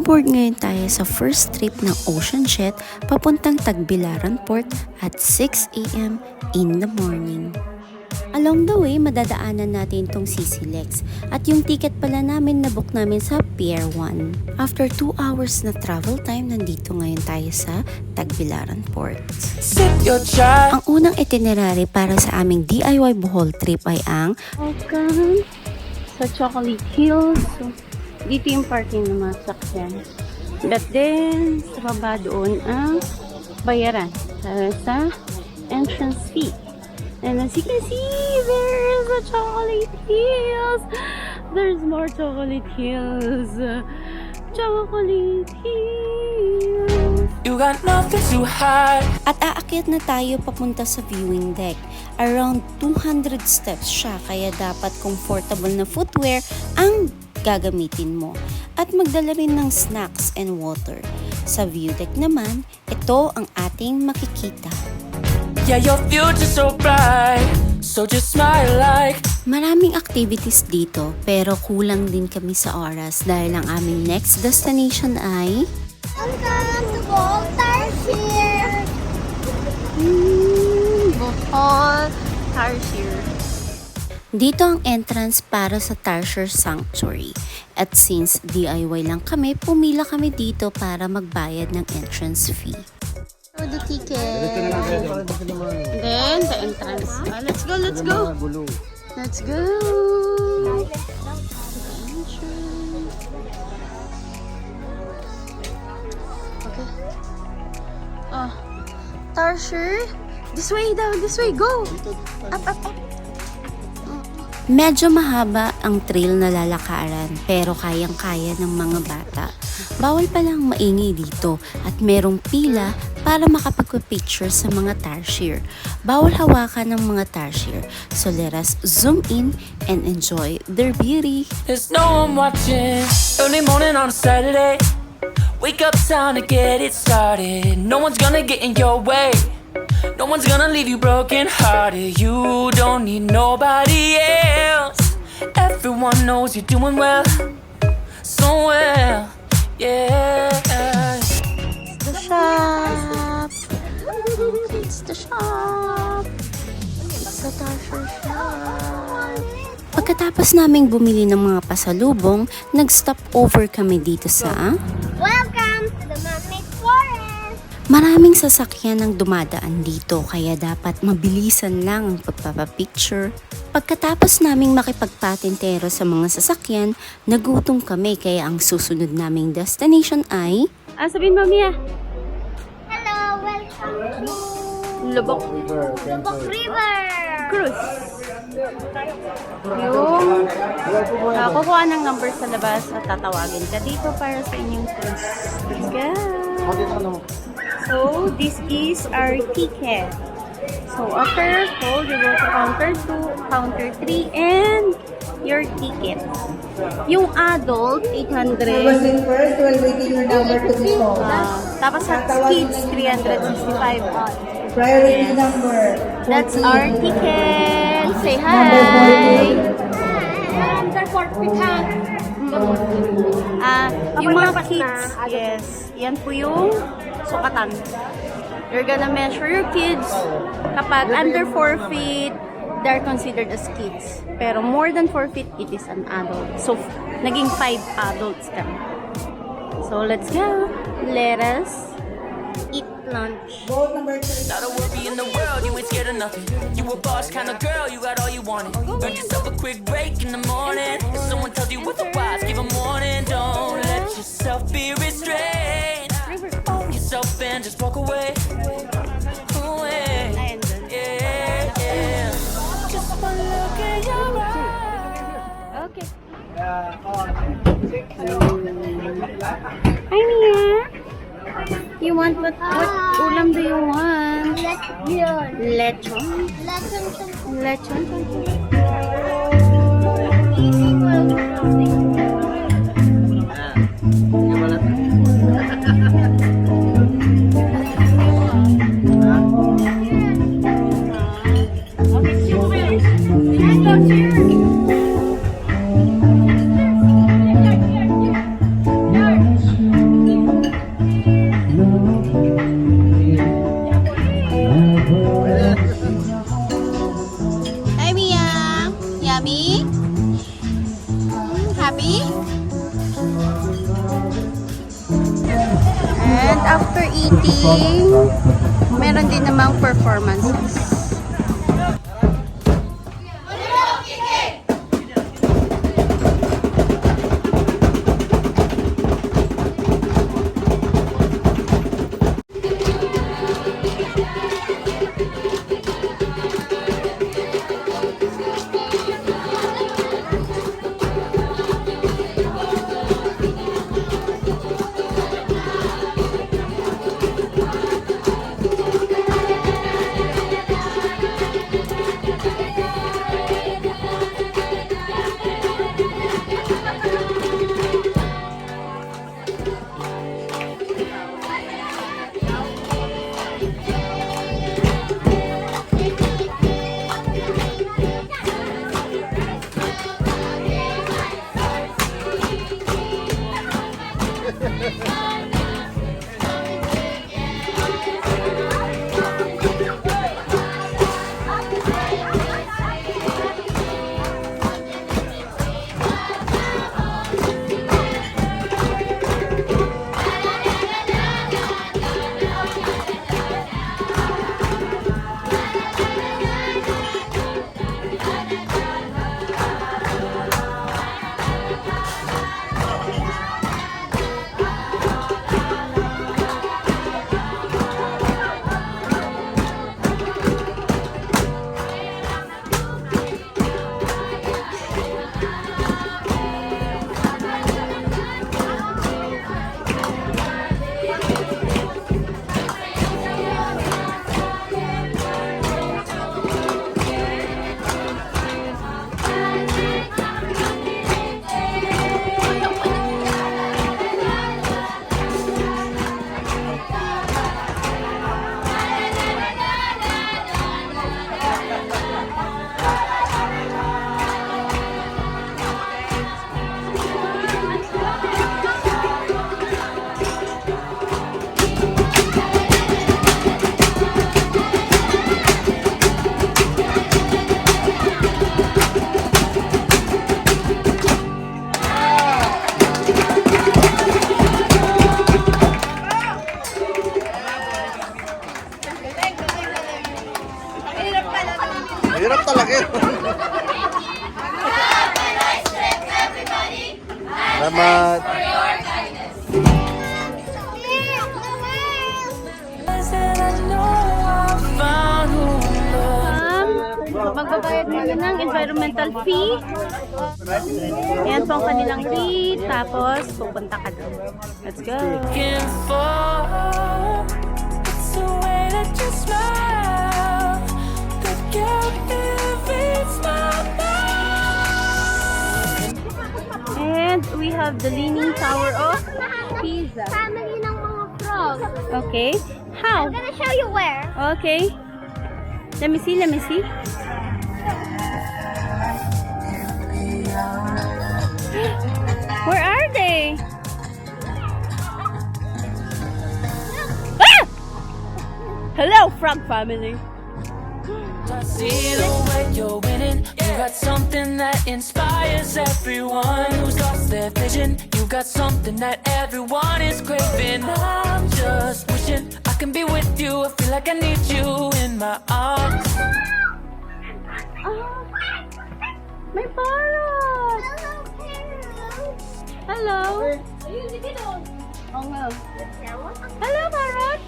Mag-board ngayon tayo sa first trip ng Ocean Jet papuntang Tagbilaran Port at 6 AM in the morning. Along the way, madadaanan natin tong CCLEX at yung ticket pala namin na book namin sa Pier 1. After 2 hours na travel time, nandito ngayon tayo sa Tagbilaran Port. Ang unang itinerary para sa aming DIY Bohol trip ay ang Welcome sa Chocolate Hills. So, dito yung parking ng mga sakyan. But then, sa baba doon ang bayaran sa entrance fee. And as you can see, there's a Chocolate Hills. There's more Chocolate Hills. Chocolate Hills. You got nothing to hide. At aakyat na tayo papunta sa viewing deck. Around 200 steps siya, kaya dapat comfortable na footwear ang gagamitin mo. At magdala rin ng snacks and water. Sa view deck naman, ito ang ating makikita. Yeah, your future's so bright, so just smile like. Maraming activities dito, pero kulang din kami sa oras dahil ang aming next destination ay Welcome to Bohol here. Bohol Tarsier. dito ang entrance para sa Tarsier Sanctuary. At since DIY lang kami, pumila kami dito para magbayad ng entrance fee. So the ticket. Then the entrance. Let's go, let's go. Let's go. Okay. Oh, Tarsier. This way daw, this way. Go. Up, up, up. Medyo mahaba ang trail na lalakaran pero kayang-kaya ng mga bata. Bawal palang maingay dito at merong pila para makapagpa-picture sa mga tarsier. Bawal hawakan ng mga tarsier. So let us zoom in and enjoy their beauty. There's no one watching. Early morning on a Saturday. Wake up, time to get it started. No one's gonna get in your way. No one's gonna leave you broken hearted. You don't need nobody else. Everyone knows you're doing well, so well, yeah. It's the shop. It's the shop. It's the Tarsier shop. Pagkatapos naming bumili ng mga pasalubong, nag-stop over kami dito sa Welcome to the man-made forest. maraming sasakyan ang dumadaan dito kaya dapat mabilisan lang ang pagpapapicture. Pagkatapos naming makipagpatintero sa mga sasakyan, nagutom kami kaya ang susunod naming destination ay Sabihin mo, Mia. Hello, welcome to Lubok Lubok River. Cruise. Yung kukuha ng number sa labas at tatawagin ka dito para sa inyong cruise. Let's go. So, this is our ticket. So, after hold, you go to counter 2, counter 3, and your ticket. Yung adult, 800. First, while waiting your number to be called. Tapos sa kids, 365. Priority number. That's our ticket. Say hi. Under 40 Yung mga kids, yes. Yan po yung sukatan. You're gonna measure your kids. Kapag under 4 feet, they're considered as kids. Pero more than 4 feet, it is an adult. So, naging 5 adults kami. So, let's go. Let us eat lunch. Vote number 3. Not a worry in the world, you ain't scared of nothing. You a boss kind of girl, you got all you wanted. Earn yourself a quick break in the morning. If someone tells you otherwise, give them warning. Don't let yourself be restrained. Own yourself and just walk away. Away. Ayan dun. Yeah, yeah. Just one look in your eyes. Okay. Hi, Mia. You want what ulam do you want? Lechon. Lechon. eating. Meron din namang performances. Hirap talaga yun. Salamat. Magbabayad muna ng environmental fee. Yan po ang kanilang fee. Tapos, pupunta ka doon. Let's go! It's the way that you smile that got every smile. And we have the Leaning Tower of Pisa. Family ng mga frogs. Okay. How? I'm gonna show you where. Okay. Let me see, let me see. Where are they? Ah! Hello, frog family. I see the way you're winning. You got something that inspires everyone who's lost their vision. You got something that everyone is craving. I'm just wishing I can be with you. I feel like I need you in my arms. Oh, may parrot. Hello. Oh, no. Hello, parrot.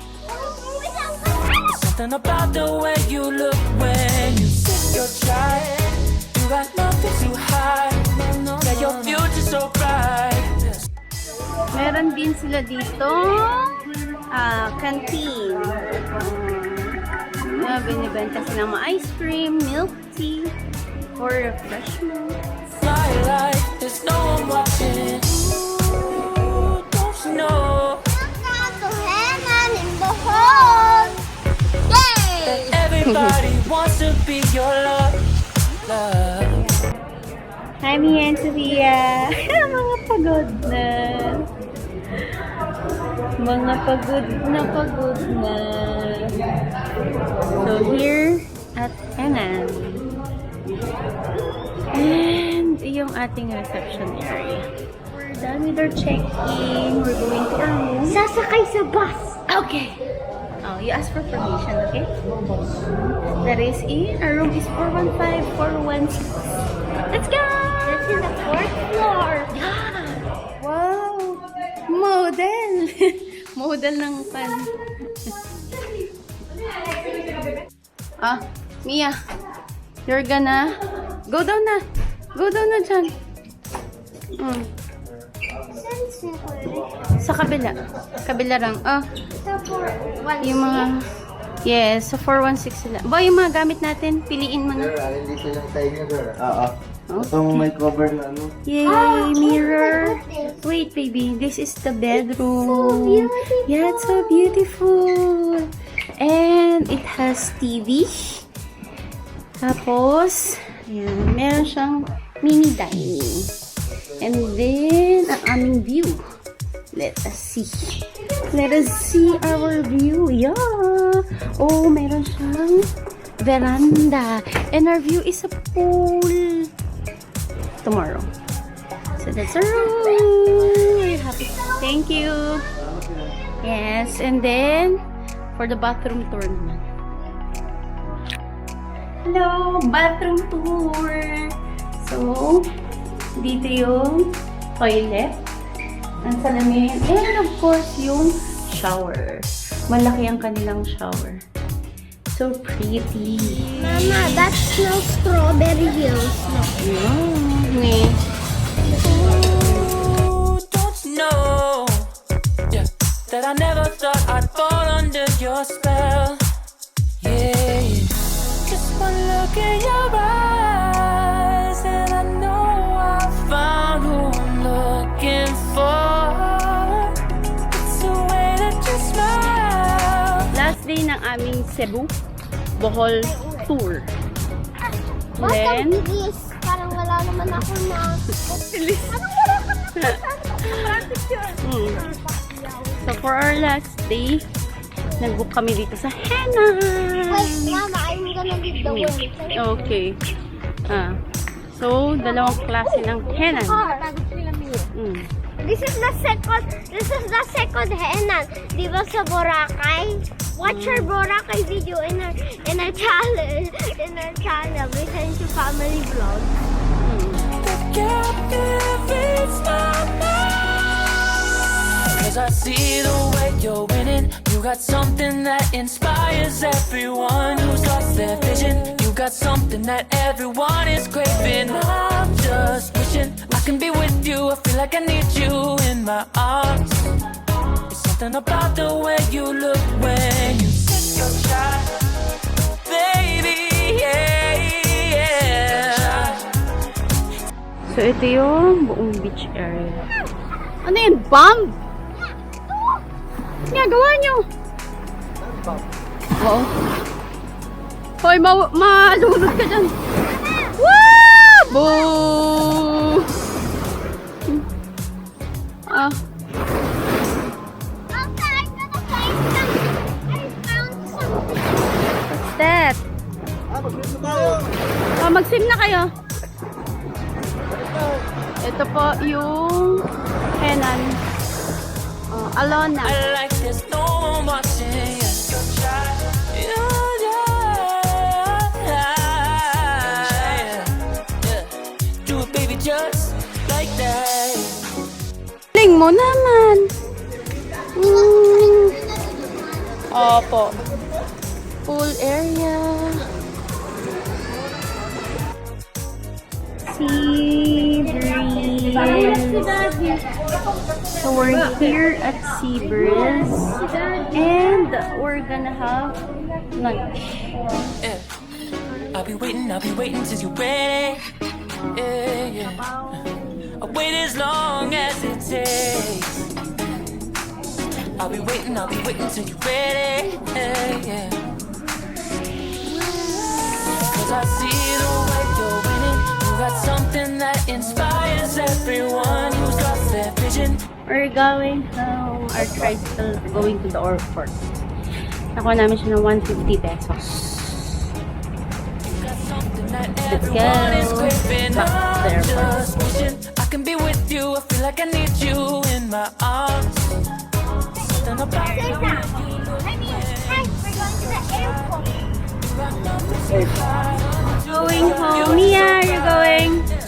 Something about the way you look when you sip your chai. You got nothing to hide. Yeah, your future's so bright. Meron din sila dito canteen. Binibenta sila mga ice cream, milk tea, or refreshment. My life, there's no one watching. Ooh, don't you know Welcome to Henan in Bohol. Yay! everybody wants to be your love. Hi, Mia and Sophia. Mga pagod na. Mga pagod na. So, here at Henan. And yung ating reception area. We're done with our check-in. We're going to our room. Sasakay sa bus. Okay. Oh, you ask for permission, okay? That is in. Our room is 415, 416. Let's go! That's in the fourth floor. Wow! Model! Model ng pan. Mia. You're gonna... Go down na. Go down na dyan. Sa kabila. Kabila lang. Yung mga... Yes, sa 416 sila. Boy, yung mga gamit natin, piliin mo na. Hindi silang tayo nyo, sir. Oo. Itong may cover na ano. Yay, mirror. Wait, baby. This is the bedroom. Yeah, it's so beautiful. And it has TV. Tapos, yan, meron siyang mini dining. And then, ang aming view. Let us see. Let us see our view. Yeah. Oh, meron siyang veranda. And our view is a pool. Tomorrow. So that's our room. Are you happy? Thank you. Yes. And then, for the bathroom tour naman. Hello! Bathroom tour! So, dito yung toilet, ang salamin, and of course, yung shower. Malaki ang kanilang shower. So pretty. Mama, that's no strawberry hills. No. Yummy. Ooh, don't you know, yeah, that I never thought I'd fall under your spell. Yeah, just one look in your eyes, and I know I found who I'm looking for. It's the way that you smile. Last day ng aming Cebu, Bohol tour. Then, Bilis. Parang wala naman ako na. Bilis. Anong wala ka na? Practice yun. So for our last day, nag-book kami dito sa Henan. Wait, Mama, I'm gonna leave the way. Okay. So, dalawang klase ng Henan. This is the second Henan. Di ba sa Boracay? Watch our Boracay video in our channel. In our channel. Listen to family vlog. Cause I see the way you're winning. You got something that inspires everyone who's lost their vision. You got something that everyone is craving. I'm just wishing I can be with you. I feel like I need you in my arms. There's something about the way you look when you sit so shy, baby, yeah. So, ito yung buong beach area. Ano yun? Bomb? Ginagawa nyo? Oo. Hoy, malulod ka dyan. Woo! Boo! Okay, I'm gonna find some. I found something. What's that? Mag-sim na kayo. Ito po yung Henan Alona. I like this, no one watching. Do it, baby, just like that. Ling mo naman. Opo. Pool area. Sea breeze. So we're here at Sea Breeze, and we're gonna have lunch. Yeah. I'll be waiting till you're ready. Yeah, yeah. I'll wait as long as it takes. I'll be waiting till you're ready. Yeah, yeah. Cause I see the way you're winning. You got something that inspires everyone who's lost their vision. We're going home. Our tricycle going to the airport. Nakuha namin siya ng 150 pesos. Let's go. Back to the airport. I can be with you. I feel like I need you in my arms. something about Sit down. I mean, hi, we're going to the airport. Going home. Mia, you're going.